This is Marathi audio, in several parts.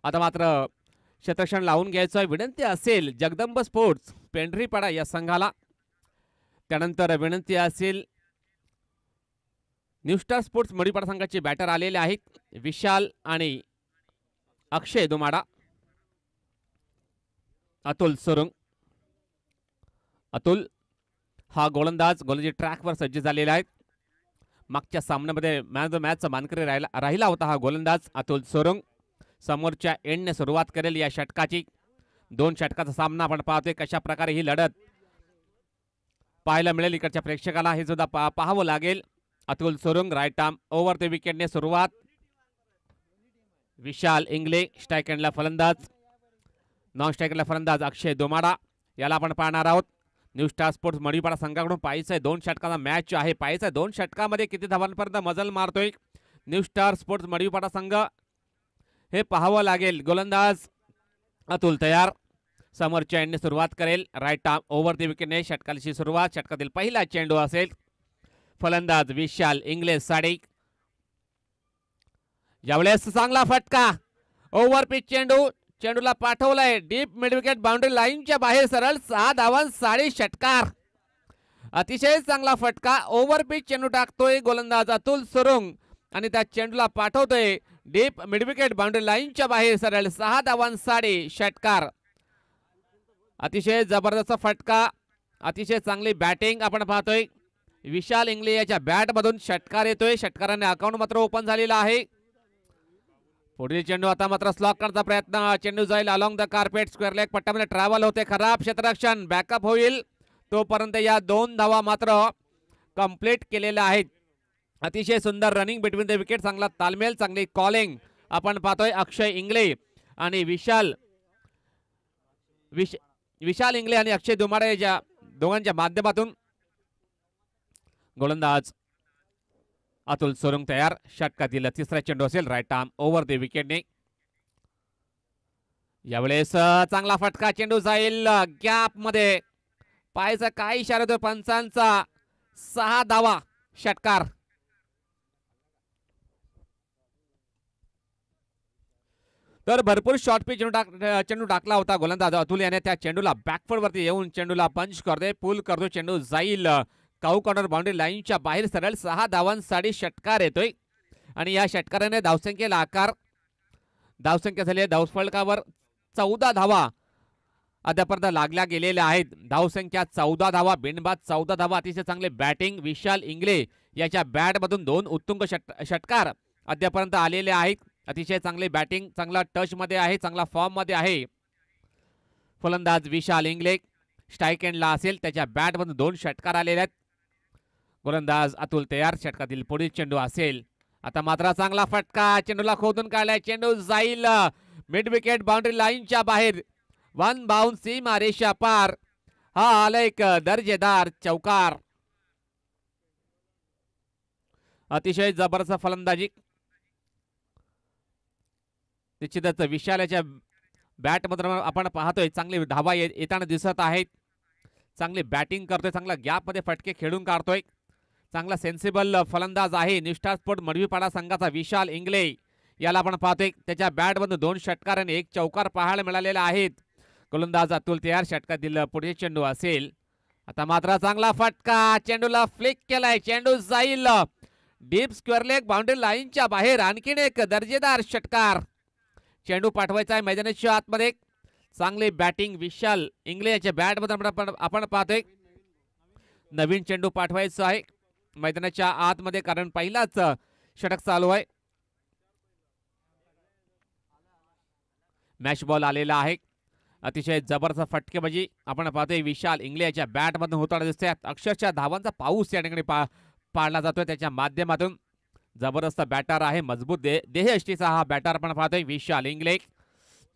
आता मात्र क्षेत्ररक्षण लावून घ्यायचं विनंती असेल जगदंब स्पोर्ट्स पेंढरीपाडा या संघाला. त्यानंतर विनंती असेल न्यू स्टार स्पोर्ट्स मडीपाडा संघाचे बॅटर आलेले आहेत विशाल आणि अक्षय दुमाडा. अतुल सुरुंग. अतुल हा गोलंदाजी ट्रॅकवर सज्ज झालेला आहे. मागच्या सामन्यामध्ये मॅन ऑफ द मॅचचा मानकरी राहिला होता हा गोलंदाज अतुल सुरुंग. समोरच्या एंडने सुरुवात करेल या षटकाची. 2 षटकाचा सामना आपण पाहतोय. कशा प्रकारे ही लढत पाहायला मिळेल इकडच्या प्रेक्षकाला हे सुद्धा पाहावं लागेल. अतुल सुरुंग राईट आर्म ओव्हर द विकेटने सुरुवात. विशाल इंगले स्ट्राईक एंडला फलंदाज. नॉन स्ट्राईकला फलंदाज अक्षय दोमाडा याला आपण पाहणार आहोत. न्यू स्टार स्पोर्ट्स मडीपाडा संघाकडून पाहायचं 2 षटकाचा मॅच आहे. पाहायचं 2 षटकामध्ये किती धावांपर्यंत मजल मारतोय न्यू स्टार स्पोर्ट्स मडीपाडा संघ हे पाहावं लागेल. गोलंदाज अतुल तयार. समोरच्या एंडने सुरुवात करेल राईट आर्म ओव्हर द विकेटने षटकाची सुरुवात. षटकातील पहिला चेंडू असेल. फलंदाज विशाल इंग्ले साडी. यावेळेस चांगला फटका ओव्हर पिच चेंडू. चेंडूला पाठवलाय डीप मिड विकेट बाउंड्री लाईनच्या बाहेर सरळ 6 धावांसाठी षटकार. अतिशय चांगला फटका ओव्हर पिच चेंडू टाकतोय गोलंदाज अतुल सुरुंग आणि त्या चेंडूला पाठवतोय डीप मिड विकेट बाउंड्री लाईनच्या बाहेर सरळ 6 धावांसाठी षटकार. अतिशय जबरदस्त फटका. अतिशय चांगली बॅटिंग आपण पाहतोय. विशाल इंगले याच्या बॅटमधून षटकार येतोय. षटकाराने अकाउंट मात्र ओपन झालेला आहे. पुढील चेंडू आता मात्र स्लॉक करण्याचा प्रयत्न. चेंडू जाईल along the carpet square leg पट्ट्यामध्ये ट्रॅव्हल होते. खराब क्षेत्ररक्षण बॅकअप होईल तोपर्यंत या 2 धावा मात्र कंप्लीट केलेल्या आहेत. अतिशय सुंदर रनिंग बिटवीन द विकेट. चांगला तालमेल चांगली कॉलिंग आपण पाहतोय. अक्षय इंगले आणि विशाल इंगले आणि अक्षय दुमाडे या दोघांच्या माध्यमातून गोलंदाज अतुल सुरुंग तयार. षटकातील तिसरा चेंडू असेल राईट आर्म ओव्हर द विकेटने. यावेळेस चांगला फटका. चेंडू जाईल गॅप मध्ये. पायचा काय इशारा होतो पंचांचा. 6 धावा षटकार. तर भरपूर शॉर्ट पिच चेंडू टाकला होता गोलंदाज अतुल याने. त्या चेंडूला बॅकफुट वरती येऊन चेंडूला पंच करतोय पुल करतो. चेंडू जाईल काऊ कॉर्नर बाउंड्री लाईनच्या बाहेर सरळ 6 धावांसाठी षटकार येतोय आणि या षटकाराने धावसंख्येला आकार. धावसंख्या झाली धावफलकावर 14 धावा अद्यापर्यंत लागल्या गेलेल्या आहेत. धावसंख्या 14 धावा बिनबाद 14 धावा. अतिशय चांगले बॅटिंग विशाल इंगले याच्या बॅटमधून 2 उत्तुंग षटकार अद्यापर्यंत आलेले आहेत. अतिशय चांगली बॅटिंग. चांगला टच मध्ये आहे. चांगला फॉर्म मध्ये आहे. फलंदाज विशाल इंगले स्ट्राईक एंडला असेल. त्याच्या बॅटमधून 2 षटकार आलेले आहेत. गोलंदाज अतुल तयार. षटकातील पुढील चेंडू असेल. आता मात्र चांगला फटका. चेंडूला खोदून काढलाय. चेंडू जाईल मिड विकेट बाउंड्री लाईनच्या बाहेर. 1 बाउंस सीमा रेषा पार. हा आला एक दर्जेदार चौकार. अतिशय जबरदस्त फलंदाजी. निश्चितच विशालाच्या बॅटमधून आपण पाहतोय चांगली धावा येताना दिसत आहेत. चांगली बॅटिंग करतोय. चांगला गॅप मध्ये फटके खेळून काढतोय. चांगला सेन्सिबल फलंदाज आहे न्यू स्टार स्पोर्ट मडवीपाडा संघाचा विशाल इंगले याला आपण पाहतोय. त्याच्या बॅटमधून 2 षटकार आणि 1 चौकार पाहायला मिळालेला आहेत. गोलंदाज अतुल तयार. षटकातील पुढे चेंडू असेल. आता मात्र चांगला फटका. चेंडूला फ्लिक केलाय. चेंडू जाईल डीप स्क्वेअर लेग बाउंड्री लाईनच्या बाहेर. आणखीन एक दर्जेदार षटकार. चेंडू पाठवायचा आहे मैदानाच्या आतमध्ये. चांगली बॅटिंग विशाल इंगले याच्या बॅटमध्ये आपण पाहतोय. नवीन चेंडू पाठवायचा आहे मैदानाच्या आतमध्ये कारण पहिलाच षटक चालू आहे. मॅच बॉल आलेला आहे. अतिशय जबरदस्त फटकेबाजी आपण पाहतोय विशाल इंगले याच्या बॅटमधून होताना दिसतोय. अक्षरशः धावांचा पाऊस या ठिकाणी पाडला जातोय त्याच्या माध्यमातून. जबरदस्त बॅटर आहे. मजबूत देहयष्टीचा हा बॅटर आपण पाहतोय विशाल इंगले.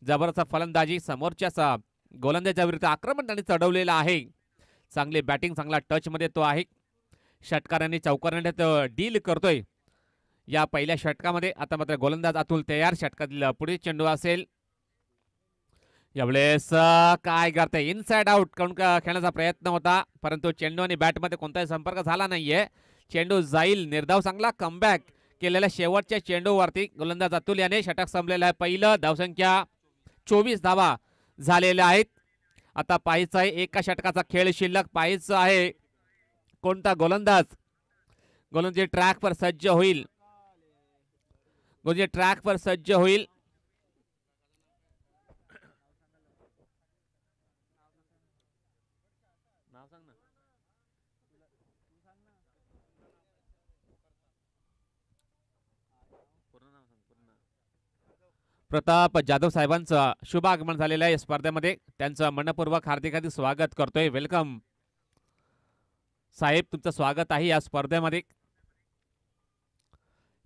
जबरदस्त फलंदाजी. समोरच्या गोलंदाजाच्या विरुद्ध आक्रमण त्यांनी चढवलेलं आहे. चांगली बॅटिंग. चांगला टच मध्ये तो आहे. षटकारांनी चौकाराने तो डील करतोय या पहिल्या षटकामध्ये. आता मात्र गोलंदाज अतुल तयार. षटकातील पुढे चेंडू असेल. यावेळेस काय करते इनसाइड आउट करून खेळण्याचा प्रयत्न होता परंतु चेंडू आणि बॅटमध्ये कोणताही संपर्क झाला नाहीये. चेंडू जाईल निर्धाव. चांगला कमबॅक केलेल्या शेवटच्या चेंडूवरती गोलंदाज अतुल याने षटक संपलेलं आहे. पहिलं धावसंख्या 24 धावा झालेल्या आहेत. आता पाहायचं आहे एका षटकाचा खेळ शिल्लक. पाहायचं आहे कोणता गोलंदाज ट्रॅकवर सज्ज होईल. ट्रॅकवर सज्ज होईल. प्रताप जाधव साहेबांचं शुभ आगमन झालेलं आहे स्पर्धेमध्ये. त्यांचं मनपूर्वक हार्दिक हार्दिक स्वागत करतोय. वेलकम साहेब, तुमचं स्वागत आहे या स्पर्धेमध्ये.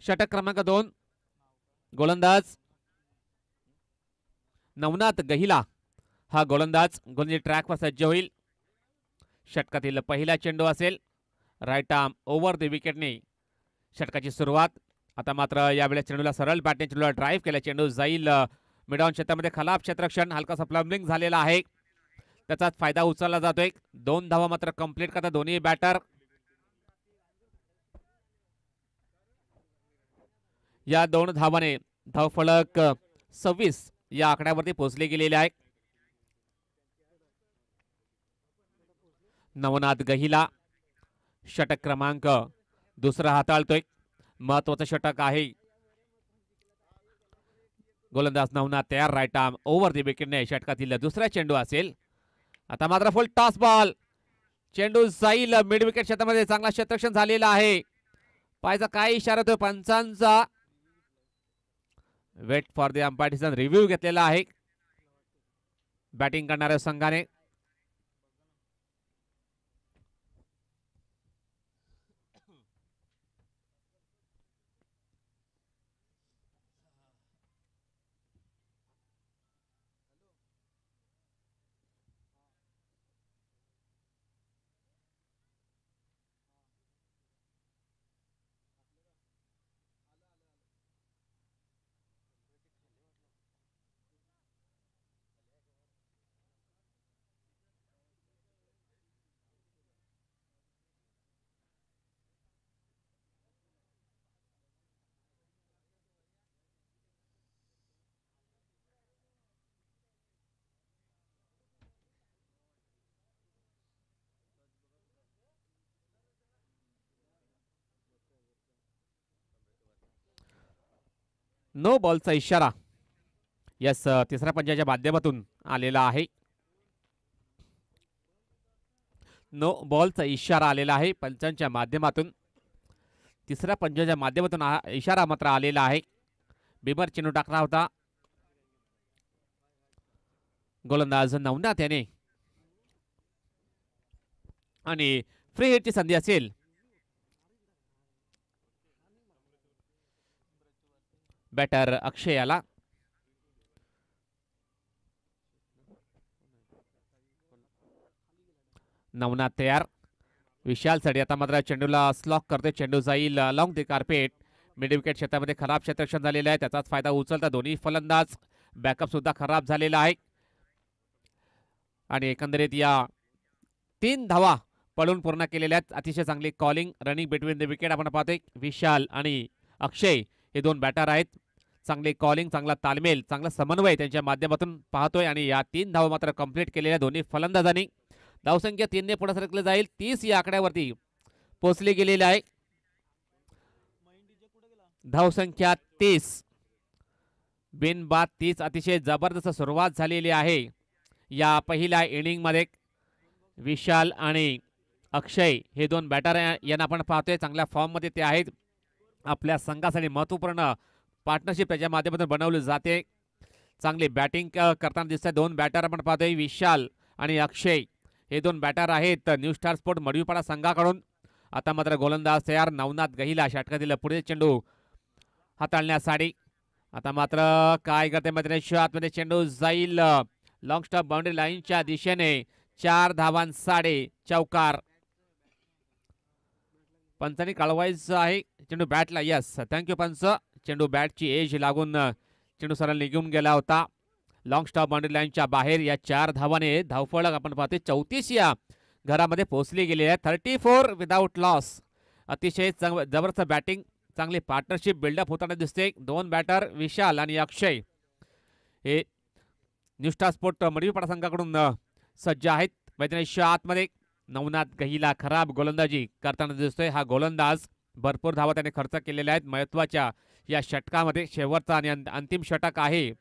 षटक क्रमांक 2 गोलंदाज नवनाथ गहिला हा गोलंदाज ट्रॅकवर सज्ज होईल. षटकातील पहिला चेंडू असेल. राईट आर्म ओव्हर द विकेटने षटकाची सुरुवात. आता मात्र यावेळेस चेंडूला सरळ बॅटने चेंडूला ड्राईव्ह केला. चेंडू जाईल मिडऑन क्षेत्रामध्ये. खलाप क्षेत्ररक्षण हलकासा प्लंबिंग झालेला आहे. त्याचाच फायदा उचलला जातोय. 2 धावा मात्र कंप्लीट करतात दोन्ही बॅटर. या 2 धावाने धावफलक 26 या आकड्यावरती पोहोचले गेलेले आहे. नवनाथ गहिला षटक क्रमांक 2 हाताळतोय. महत्वाचं षटक आहे. गोलंदाज नवनाथ तयार. राईट आर्म ओव्हर द विकेटने षटकातील दुसरा चेंडू असेल. आता मात्र फुल टॉस बॉल. चेंडू जाईल मिड विकेट क्षेत्रामध्ये. चांगला क्षेत्ररक्षण झालेला आहे. पायचा काय इशारा होतो पंचांचा. Wait for the umpire decision review घेतलेला आहे बॅटिंग करणाऱ्या संघाने. नो बॉलचा इशारा यस तिसऱ्या पंचाच्या माध्यमातून आलेला आहे. नो बॉलचा इशारा आलेला आहे पंचांच्या माध्यमातून. तिसऱ्या पंचाच्या माध्यमातून इशारा मात्र आलेला आहे. बिमर चेंडू टाकला होता गोलंदाज नवनाथ याने आणि फ्री हिटची संधी असेल. बॅटर अक्षय याला. नवनाथ तयार. विशाल साठी आता मात्र चेंडूला स्लॉक करते. चेंडू जाईल along the carpet. Mid wicket क्षेत्रामध्ये खराब क्षेत्ररक्षण झालेलं आहे. त्याचाच फायदा उचलता दोन्ही फलंदाज. बॅकअप सुद्धा खराब झालेला आहे आणि एकंदरीत या 3 धावा पळून पूर्ण केलेल्या आहेत. अतिशय चांगली calling running between the wicket आपण पाहतोय. विशाल आणि अक्षय हे 2 बॅटर आहेत. चांगली कॉलिंग, चांगला तालमेल, चांगला समन्वय त्यांच्या माध्यमातून पाहतोय आणि या 3 धावा मात्र कंप्लीट केलेल्या दोन्ही फलंदाजांनी. धावसंख्या 3 ने पुढे सरकले जाईल. 30 या आकड्यावरती पोहोचले गेलेले आहे. धावसंख्या 30 बिनबाद 30. अतिशय जबरदस्त सुरुवात झालेली आहे या पहिल्या इनिंग मध्ये. विशाल आणि अक्षय हे 2 बॅटर यांना आपण पाहतोय चांगल्या फॉर्म मध्ये ते आहेत. आपल्या संघासाठी महत्त्वपूर्ण पार्टनरशिप त्याच्या माध्यमातून बनवली जाते. चांगली बॅटिंग करताना दिसतात 2 बॅटर आपण पाहतोय. विशाल आणि अक्षय हे 2 बॅटर आहेत न्यू स्टार स्पोर्ट मडवीपाडा संघाकडून. आता मात्र गोलंदाज तयार. नवनाथ गहिला षटकातील पुढे चेंडू हाताळण्यासाठी. आता मात्र काय करते मात्र आतमध्ये चेंडू जाईल लॉंग स्टॉप बाउंड्री लाईनच्या दिशेने. 4 धावांसाठी चौकार. पंचांनी कळवायचं आहे चेंडू बॅटला. यस थँक्यू पंच. चेंडू बॅटची एज लागून चेंडू सरळ निघून गेला होता लॉंग स्टॉप बाउंड्री लाईनच्या बाहेर. या 4 धावाने धावफलक आपण पाहतोय 34 या घरामध्ये पोहोचली गेली आहे. 34 विदाउट लॉस. अतिशय जबरदस्त बॅटिंग चांगली पार्टनरशिप बिल्डअप होताना दिसते. 2 बॅटर विशाल आणि अक्षय हे न्यू स्टार स्पोर्ट मडवीपाडा संघाकडून सज्ज आहेत. मैदानाच्या आतमध्ये नवनाथ गहिला खराब गोलंदाजी करताना दिसतोय. हा गोलंदाज भरपूर धावा त्याने खर्च केलेल्या आहेत महत्त्वाच्या या षटकामध्ये. शेवटचा आणि अंतिम षटक आहे.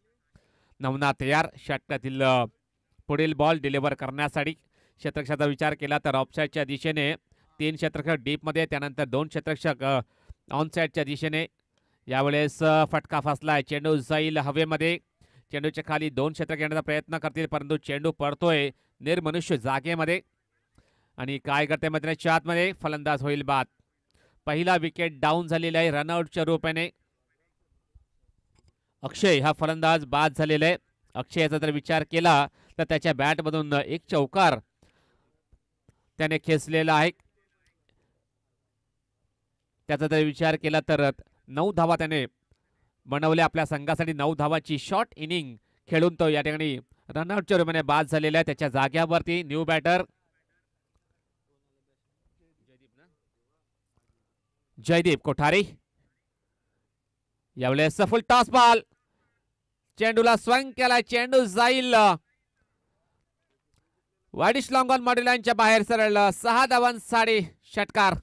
नवनाथ तयार षटकातील पुढील बॉल डिलिव्हर करण्यासाठी. क्षेत्ररक्षकाचा विचार केला तर ऑफसाईडच्या दिशेने 3 क्षेत्ररक्षक डीपमध्ये, त्यानंतर 2 क्षेत्ररक्षक ऑनसाईडच्या दिशेने. यावेळेस फटका फसलाय. चेंडू जाईल हवेमध्ये. चेंडूच्या खाली 2 क्षेत्ररक्षक येण्याचा प्रयत्न करतील परंतु चेंडू पडतोय निर्मनुष्य जागेमध्ये. आणि काय करते मैदानाच्या आतमध्ये फलंदाज होईल बाद. पहिला विकेट डाऊन झालेला आहे रनआउटच्या रूपाने. अक्षय हा फलंदाज बाद झालेला आहे. अक्षयाचा जर विचार केला तर त्याच्या बॅटमधून एक चौकार त्याने खेचलेला आहे. त्याचा जर विचार केला तर 9 धावा त्याने बनवल्या आपल्या संघासाठी. 9 धावाची शॉर्ट इनिंग खेळून तो या ठिकाणी रनआउटच्या रूपाने बाद झालेला आहे. त्याच्या जाग्यावरती न्यू बॅटर जयदीप कोठारी. यावेळेस फुल टॉस बॉल. चेंडूला स्वंग केला. चेंडू जाईल वाईडिश लॉंग ऑन मॉड्यूल लाईनच्या बाहेर सरळ. 6 धावांसाठी षटकार.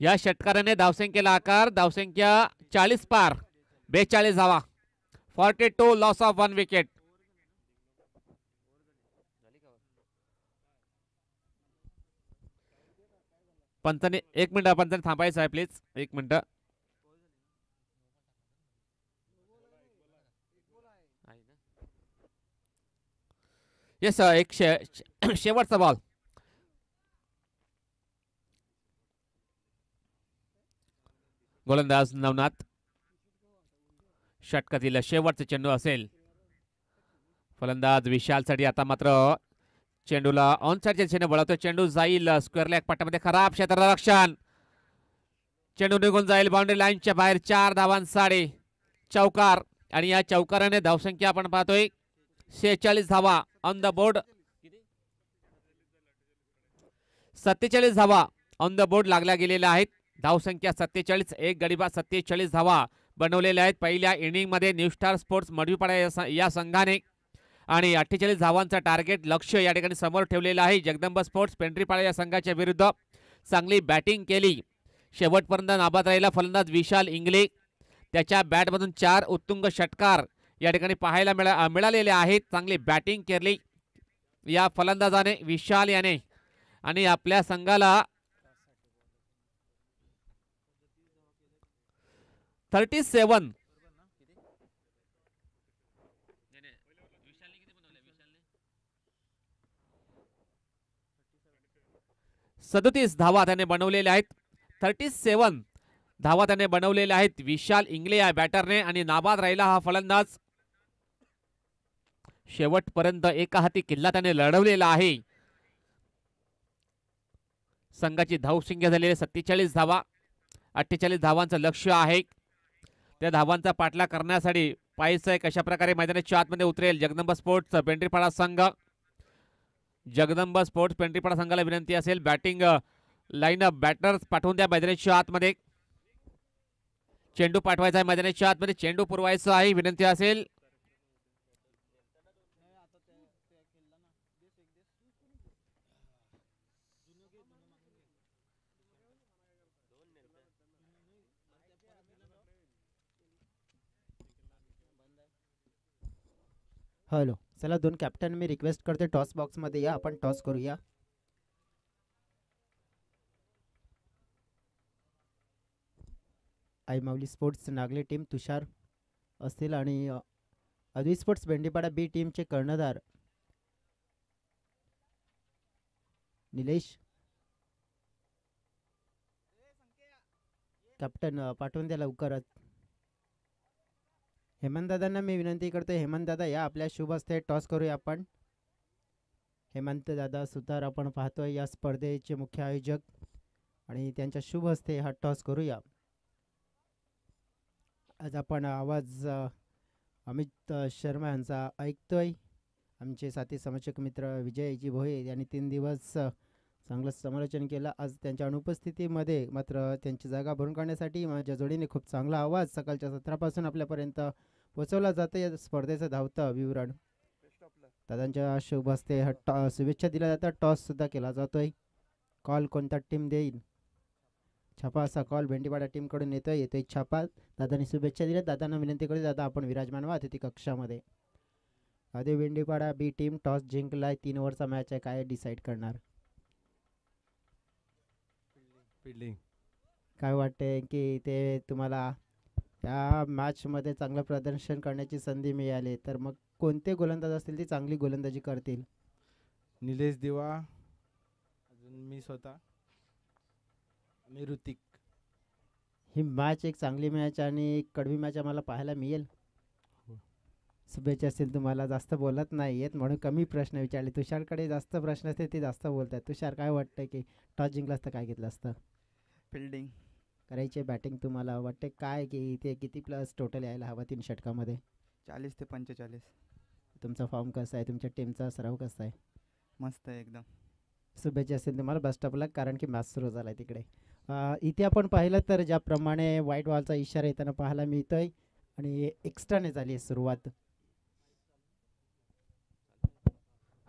या षटकाराने धावसंख्येला आकार. धावसंख्या 40 पार. 42 धावा. 42 loss of 1 wicket. Panchane 1 minute Panchane थांबायचं आहे प्लीज. 1 मिनिट. येस एक शेवटचा बॉल. गोलंदाज नवनाथ. षटकातील शेवटचा चेंडू असेल. फलंदाज विशालसाठी आता मात्र चेंडूला ऑनसाईडच्या दिशेने वळवतो. चेंडू जाईल स्क्वेअर लेग पट्ट्यामध्ये. खराब क्षेत्ररक्षण. चेंडू निघून जाईल बाउंड्री लाईनच्या बाहेर. 4 धावांसाठी चौकार. आणि या चौकाराने धावसंख्या आपण पाहतोय 46 धावा ऑन द बोर्ड. 47 धावा ऑन द बोर्ड लागल्या गेलेल्या आहेत. धावसंख्या 47. एक गडीबाद 47 धावा बनवलेल्या आहेत पहिल्या इनिंगमध्ये न्यू स्टार स्पोर्ट्स मडवीपाडा या संघाने. आणि 48 धावांचा टार्गेट लक्ष या ठिकाणी समोर ठेवलेलं आहे. जगदंब स्पोर्ट्स पेंढरीपाडा या संघाच्या विरुद्ध चांगली बॅटिंग केली. शेवटपर्यंत नाबाद राहिला फलंदाज विशाल इंगले. त्याच्या बॅटमधून 4 उत्तुंग षटकार या ठिकाणी पाहायला मिळालेले आहेत. चांगली बॅटिंग केली या फलंदाजाने विशाल याने. आणि आपल्या संघाला 37 37 धावा त्याने बनवलेल्या आहेत. 37 धावा त्याने बनवलेल्या आहेत विशाल इंगले या बॅटरने. आणि नाबाद राहिला हा फलंदाज. शेवटपर्यंत एका हाती किल्ला त्याने लढवलेला आहे. संघाची धावसंख्या झालेली 47 धावा. 48 धावांचं लक्ष्य आहे. त्या धावांचा पाठलाग करण्यासाठी पाहायचं कशा प्रकारे मैदानाच्या आतमध्ये उतरेल जगदंब स्पोर्ट्स पेंढरीपाडा संघ. जगदंब स्पोर्ट्स पेंढरीपाडा संघाला विनंती असेल बॅटिंग लाईनअप बॅटर्स पाठवून द्या मैदानाच्या आतमध्ये. चेंडू पाठवायचा आहे मैदानाच्या आतमध्ये. चेंडू पुरवायचा आहे विनंती असेल. हॅलो चला 2 कॅप्टन मी रिक्वेस्ट करते टॉस बॉक्समध्ये या. आपण टॉस करूया. आई माऊली स्पोर्ट्स नागले टीम तुषार असतील आणि अद्वैत स्पोर्ट्स बेंडीपाडा बी टीमचे कर्णधार निलेश. कॅप्टन पाठवून द्या लवकरच. हेमंत दादांना मी विनंती करतो. हेमंत दादा या आपल्या शुभ हस्ते टॉस करूया आपण. हेमंत दादा सुतार आपण पाहतोय या स्पर्धेचे मुख्य आयोजक आणि त्यांच्या शुभ हस्ते हा टॉस करूया. आज आपण आवाज अमित शर्मा यांचा ऐकतोय. आमचे साथी समचक मित्र विजयजी भोये यांनी 3 दिवस चांगलं समालोचन केलं. आज त्यांच्या अनुपस्थितीमध्ये मात्र त्यांची जागा भरून काढण्यासाठी माझ्या जोडीने खूप चांगला आवाज सकाळच्या सत्रापासून आपल्यापर्यंत पोहोचवला जातो. या स्पर्धेचं धावतं विवरण दादांच्या शुभ हस्ते शुभेच्छा दिल्या जातात. टॉस सुद्धा केला जातोय. कॉल कोणता टीम देईल? छापा असा कॉल भेंडीपाडा टीमकडून येतोय छापा. दादांनी शुभेच्छा दिल्या. दादांना विनंती करू दादा आपण विराजमान व्हा अतिथी कक्षामध्ये. आधी भेंडीपाडा बी टीम टॉस जिंकलाय. 3 ओव्हरचा मॅच आहे. काय डिसाईड करणार? फिल्डिंग. काय वाटते की ते तुम्हाला या मॅचमध्ये चांगलं प्रदर्शन करण्याची संधी मिळाली तर मग कोणते गोलंदाज असतील ती चांगली गोलंदाजी करतील? निलेश दिवा, अजून मी स्वतः आणि ऋतिक. ही मॅच एक चांगली मॅच आणि एक कडवी मॅच आम्हाला पाहायला मिळेल. हो. शुभेच्छा असतील. तुम्हाला जास्त बोलत नाही येत म्हणून कमी प्रश्न विचारले. तुषारकडे जास्त प्रश्न असते ते जास्त बोलतात. तुषार काय वाटतं की टॉस जिंकला असतं काय घेतलं असतं? फिल्डिंग करायची बॅटिंग. तुम्हाला वाटते काय की ते किती प्लस टोटल यायला हवा 3 षटकामध्ये? 40 ते 45. तुमचा फॉर्म कसा आहे? तुमच्या टीमचा सराव कसा आहे? मस्त आहे एकदम. शुभेच्छा असतील तुम्हाला. बेस्ट ऑफ लक. कारण की मॅच सुरू झाला आहे तिकडे. इथे आपण पाहिलं तर ज्याप्रमाणे व्हाईट बॉलचा इशारा येताना पाहायला मिळतोय आणि एक्स्ट्राने झाली आहे सुरुवात.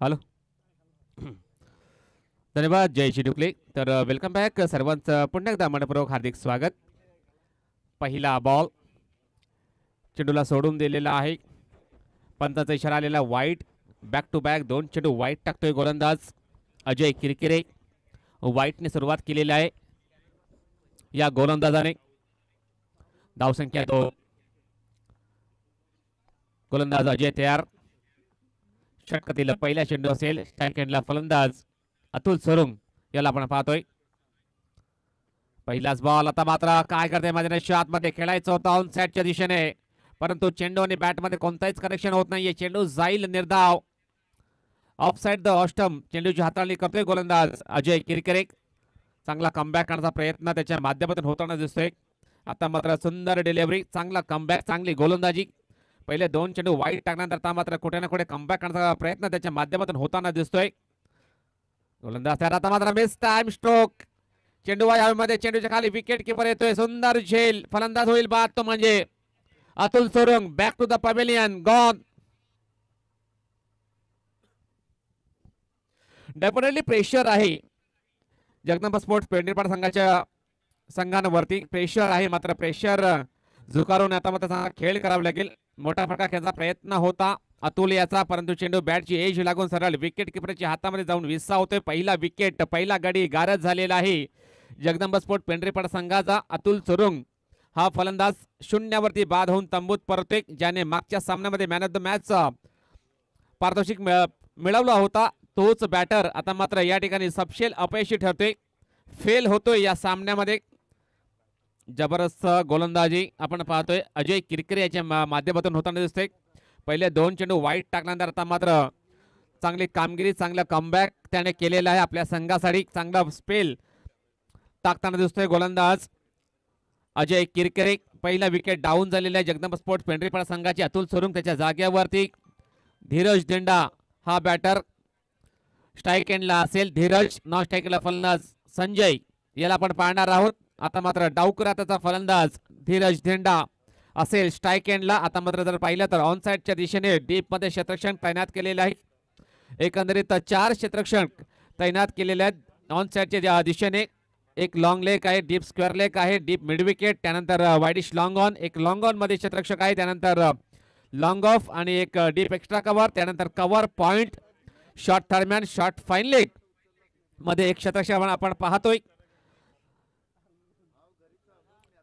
हॅलो. धन्यवाद जयश्री डुकले. तर वेलकम बॅक सर्वांचं पुन्हा एकदा मनपूर्वक हार्दिक स्वागत. पहिला बॉल चेंडूला सोडून दिलेला आहे. पंताचा इशारा आलेला वाईट. बॅक टू बॅक 2 चेंडू वाईट टाकतोय गोलंदाज अजय किरकिरे. वाईटने सुरुवात केलेली आहे या गोलंदाजाने. धावसंख्या 2. गोलंदाज अजय तयार. षटकातील पहिला चेंडू असेल. स्ट्राईक एंडला फलंदाज अतुल सोरुंग याला आपण पाहतोय. पहिलाच बॉल. आता मात्र काय करते मध्ये आतमध्ये खेळायचं होतं ऑन साईडच्या दिशेने परंतु चेंडू आणि बॅटमध्ये कोणताच कनेक्शन होत नाहीये. चेंडू जाईल निर्धाव ऑफ साइड द ऑस्टम. चेंडूची हाताळणी करतोय गोलंदाज अजय किरकिरे. चांगला कमबॅक करण्याचा प्रयत्न त्याच्या माध्यमातून होताना दिसतोय. आता मात्र सुंदर डिलिव्हरी. चांगला कमबॅक. चांगली गोलंदाजी. पहिले 2 चेंडू वाईट टाकल्यानंतर आता मात्र कुठे ना कुठे कमबॅक करण्याचा प्रयत्न त्याच्या माध्यमातून होताना दिसतोय. गोलंदाज तयार. आता मात्र मिस टाइम स्ट्रोक. चेंडू हवेमध्ये. चेंडूच्या खाली विकेट किपर येतोय. सुंदर झेल. फलंदाज होईल बाद तो म्हणजे Atul Sorung. Back to the pavilion. Gone. Definitely pressure आहे जगदंबा स्पोर्ट्स पेंढरपाडा संघांवरती. प्रेशर आहे मात्र प्रेशर झुकारून आता मात्र चांगला खेळ करावा लागेल. मोठा फटका खेळण्याचा प्रयत्न होता अतुल याचा परंतु चेंडू बॅटची एज लागून सरळ विकेट किपरच्या हातामध्ये जाऊन विसावतोय. पहिला विकेट. पहिला गडी गारद झालेला आहे जगदंबा स्पोर्ट्स पेंढरपाडा संघाचा. अतुल सोरुंग हा फलंदाज 0वरती बाद होऊन तंबूत परतोय. ज्याने मागच्या सामन्यामध्ये मॅन ऑफ द मॅच पारितोषिक मिळवला होता तोच बॅटर आता मात्र या ठिकाणी सपशेल अपयशी ठरतोय. फेल होतोय या सामन्यामध्ये. जबरदस्त गोलंदाजी आपण पाहतोय अजय किरकिरे याच्या माध्यमातून होताना दिसतोय. पहिले 2 चेंडू वाईट टाकल्यानंतर आता मात्र चांगली कामगिरी. चांगला कमबॅक त्याने केलेला आहे आपल्या संघासाठी. चांगला स्पेल टाकताना दिसतोय गोलंदाज अजय किरकिरे. पहिला विकेट डाऊन झालेला आहे जगदंबा स्पोर्ट्स पेंढरपाडा संघाची. अतुल सोरुंग त्याच्या जागेवरती. धीरज धेंडा हा बॅटर. स्ट्राईक एंडला असेल धीरज. नॉन स्ट्राईक एंडला फलंदाज संजय याला आपण पाहणार आहोत. आता मात्र डावकुराचा फलंदाज धीरज धेंडा असेल स्ट्राईक एंडला. आता मात्र जर पाहिलं तर ऑन साईडच्या दिशेने डीप मध्ये क्षेत्ररक्षण तैनात केलेलं आहे. एकंदरीत 4 क्षेत्ररक्षक तैनात केलेले आहेत ऑन साईडच्या दिशेने. एक लॉंग लेग आहे. डीप स्क्वेअर लेग आहे. Deep mid wicket. त्यानंतर वाईडिश लॉंग ऑन. एक लॉंग ऑन मध्ये क्षेत्ररक्षक आहे. त्यानंतर लॉंग ऑफ आणि एक डीप एक्स्ट्रा कव्हर. त्यानंतर cover point. Short third man. Short fine leg मध्ये एक क्षेत्ररक्षक आपण पाहतोय.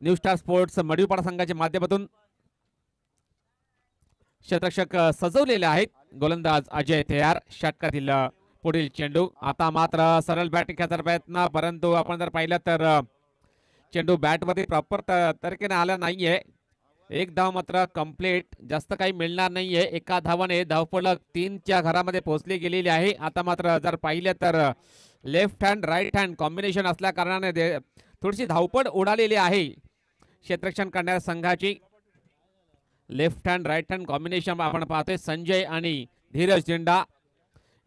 न्यू स्टार स्पोर्ट्स मडीपाडा संघाच्या माध्यमातून क्षेत्ररक्षक सजवलेले आहेत. गोलंदाज अजय तयार. षटकातील पुढील चेंडू. आता मात्र सरळ बॅटिंग खेळण्याचा प्रयत्न परंतु आपण जर पाहिलं तर चेंडू बॅटवरती प्रॉपर तरीकेने आला नाहीये. एक धाव मात्र कंप्लीट. जास्त काही मिळणार नाहीये. एका धावाने धावफलक 3च्या घरामध्ये पोहोचली गेलेली आहे. आता मात्र जर पाहिलं तर left hand right hand combination असल्या कारणाने थोडीशी धावपळ उडालेली आहे क्षेत्ररक्षण करणाऱ्या संघाची. Left hand right hand combination आपण पाहतोय. संजय आणि धीरज धेंडा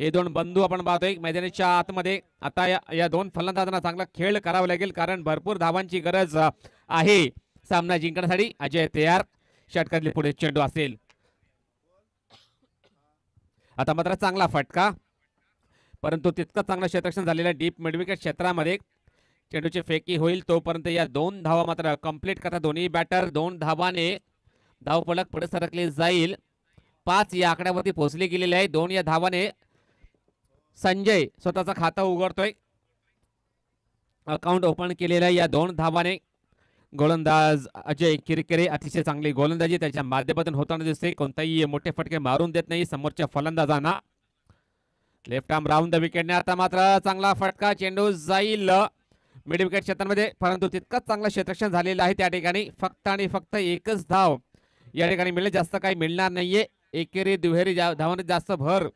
हे दोन बंधू आपण पाहतोय मैदानाच्या आतमध्ये. आता या दोन फलंदाजांना चांगला खेळ करावा लागेल कारण भरपूर धावांची गरज आहे सामना जिंकण्यासाठी. अजय तयार, षटकातली पुढे चेंडू असेल. आता मात्र चांगला फटका, परंतु तितकं चांगलं क्षेत्ररक्षण झालेलं डीप मिडविकेट क्षेत्रामध्ये. चेंडूची फेकी होईल तोपर्यंत या 2 धावा मात्र कंप्लीट करतात दोन्ही बॅटर. 2 धावाने धावफलक पुढे सरकले जाईल. 5 या आकड्यावरती पोहोचले गेलेले आहे. 2 या धावाने संजय स्वतःचा खाता उघडतोय, अकाउंट ओपन केलेलं आहे. या 2 धावाने गोलंदाज अजय किरकिरे अतिशय चांगली गोलंदाजी त्याच्या माध्यमातून होताना दिसते. कोणताही मोठे फटके मारून देत नाही समोरच्या फलंदाजांना. लेफ्ट आर्म राऊंड द विकेटने. आता मात्र चांगला फटका, चेंडू जाईल मिड विकेट क्षेत्रामध्ये, परंतु तितकंच चांगलं क्षेत्ररक्षण झालेलं आहे त्या ठिकाणी. फक्त आणि फक्त एकच धाव या ठिकाणी मिळेल, जास्त काही मिळणार नाहीये. एकेरी दुहेरी धावांनी जास्त भर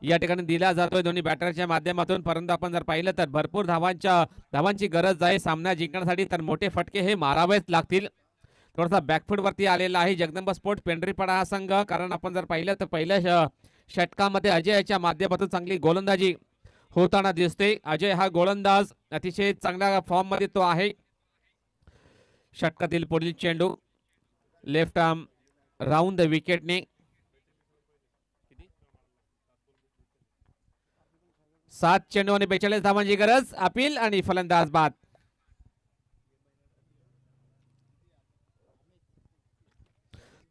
या ठिकाणी दिला जातोय दोन्ही बॅटरच्या माध्यमातून. परंतु आपण जर पाहिलं तर भरपूर धावांची गरज आहे सामना जिंकण्यासाठी, तर मोठे फटके हे मारावेच लागतील. थोडासा बॅकफूट वरती आलेला आहे जगदंब स्पोर्ट पेंढरीपाडा हा संघ, कारण आपण जर पाहिलं तर पहिल्या षटकामध्ये अजयच्या माध्यमातून चांगली गोलंदाजी होताना दिसते. अजय हा गोलंदाज अतिशय चांगल्या फॉर्म मध्ये तो आहे. षटकातील पुढील चेंडू लेफ्ट आर्म राऊंड द विकेटने. 7 चेंडू आणि 42 धावांची गरज. अपील आणि फलंदाज बाद.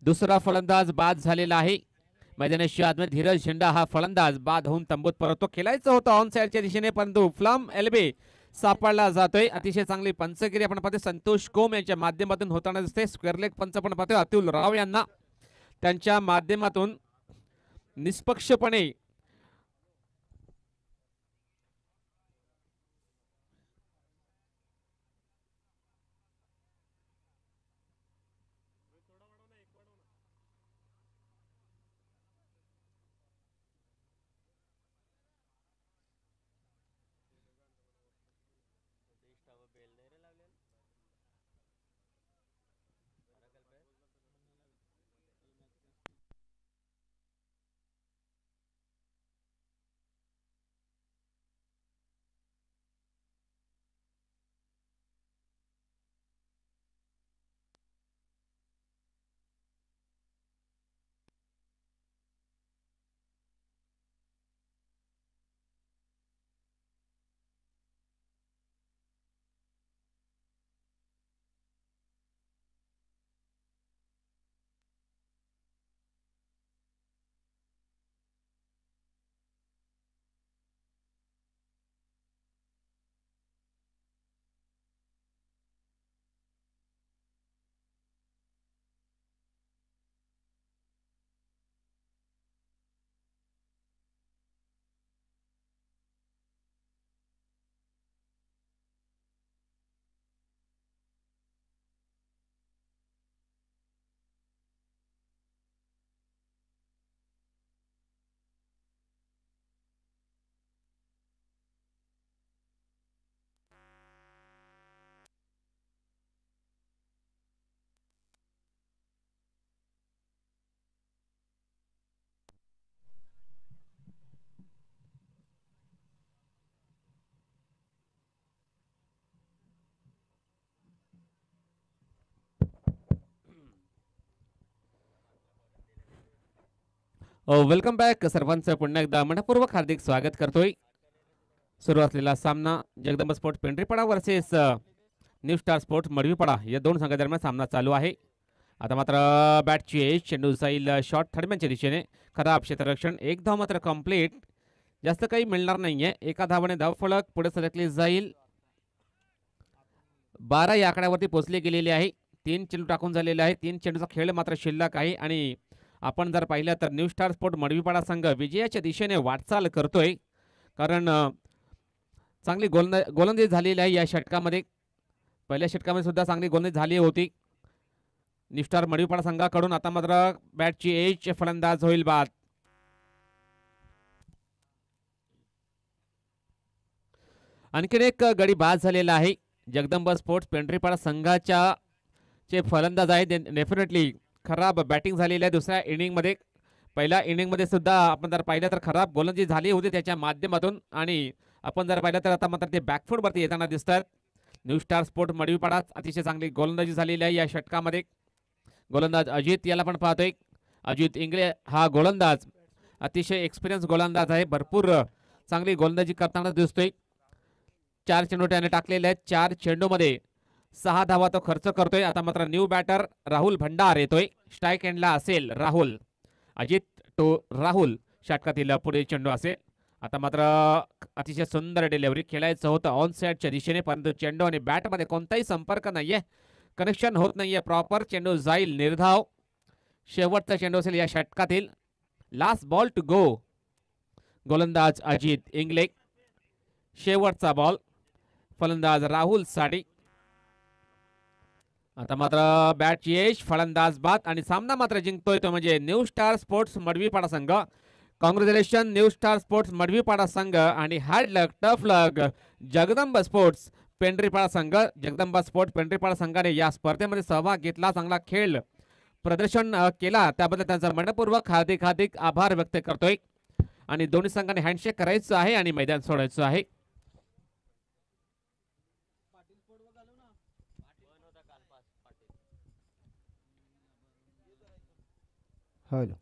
दुसरा फलंदाज बाद झालेला आहे. मैदानाच्या आतमध्ये धीरज झेंडा हा फलंदाज बाद होऊन तंबूत परततो. खेळायचं होतं ऑन साइडच्या दिशेने, परंतु फ्लम एल्बे सापडला जातोय. अतिशय चांगली पंचगिरी आपण पाहतोय संतोष कोम यांच्या माध्यमातून होताना दिसते. स्क्वेअर लेग पंच आपण पाहतोय अतुल राव यांना त्यांच्या माध्यमातून निष्पक्षपणे वेलकम बॅक. सर्वांचं पुन्हा एकदा मनपूर्वक हार्दिक स्वागत करतोय. सुरू असलेला सामना Jagdamb sport Pendharipada versus New Star Sport Madvipada या 2 संघादरम्यान सामना चालू आहे. आता मात्र बॅटची एज, चेंडू जाईल शॉट थर्डमॅनच्या दिशेने. खराब क्षेत्ररक्षण, 1 धाव मात्र कंप्लीट, जास्त काही मिळणार नाहीये. 1 धावाने धावफलक पुढे सरकले जाईल. 12 या आकड्यावरती पोहोचले गेलेले आहे. 3 चेंडू टाकून झालेले आहे. 3 चेंडूचा खेळ मात्र शिल्लक आहे आणि आपण जर पाहिलं तर न्यू स्टार स्पोर्ट मडवीपाडा संघ विजयाच्या दिशेने वाटचाल करतोय, कारण चांगली गोलंदाजी झालेली आहे या षटकामध्ये. पहिल्या षटकामध्ये सुद्धा चांगली गोलंदाजी झाली होती न्यू स्टार मडवीपाडा संघाकडून. आता मात्र बॅटची एज, फलंदाज होईल बाद. आणखीन एक गडी बाद झालेला आहे. जगदंब स्पोर्ट्स पेंढरीपाडा संघाच्या जे फलंदाज आहेत डेफिनेटली खराब बॅटिंग झालेली आहे दुसऱ्या इनिंगमध्ये, पहिल्या इनिंगमध्ये सुद्धा आपण जर पाहिलं तर खराब गोलंदाजी झाली होती त्याच्या माध्यमातून आणि आपण जर पाहिलं तर आता मात्र ते बॅकफूटवरती येताना दिसतात. न्यू स्टार स्पोर्ट मडवीपाडा अतिशय चांगली गोलंदाजी झालेली आहे या षटकामध्ये. गोलंदाज अजित याला पण पाहतोय. अजित इंगळे हा गोलंदाज अतिशय एक्सपिरियन्स गोलंदाज आहे. भरपूर चांगली गोलंदाजी करताना दिसतोय. 4 चेंडू त्याने टाकलेले आहेत. 4 चेंडूमध्ये 6 धावा तो खर्च करतोय. आता मात्र न्यू बॅटर राहुल भंडार येतोय. स्ट्राईक एंडला असेल राहुल. अजित टू राहुल षटकातील पुढे चेंडू असेल. आता मात्र अतिशय सुंदर डिलिव्हरी खेळायचं होतं ऑन साईडच्या दिशेने, परंतु चेंडू आणि बॅटमध्ये कोणताही संपर्क नाहीये, कनेक्शन होत नाहीये प्रॉपर. चेंडू जाईल निर्धाव. शेवटचा चेंडू असेल या षटकातील. Last ball to go. गोलंदाज अजित इंगळे. शेवटचा बॉल फलंदाज राहुल साडी. आता मात्र बॅट यश फलंदाज बाद आणि सामना मात्र जिंकतोय तो म्हणजे न्यू स्टार स्पोर्ट्स मडवीपाडा संघ. कॉंग्रॅच्युलेशन न्यू स्टार स्पोर्ट्स मडवीपाडा संघ आणि हार्ड लक टफ लक जगदंबा स्पोर्ट्स पेंढरीपाडा संघ. जगदंबा स्पोर्ट्स पेंढरीपाडा संघाने या स्पर्धेमध्ये सहभाग घेतला, चांगला खेळ प्रदर्शन केला, त्याबद्दल त्यांचा मनपूर्वक हार्दिक हार्दिक आभार व्यक्त करतोय. आणि दोन्ही संघाने हँडशेक करायचं आहे आणि मैदान सोडायचं आहे. हॅलो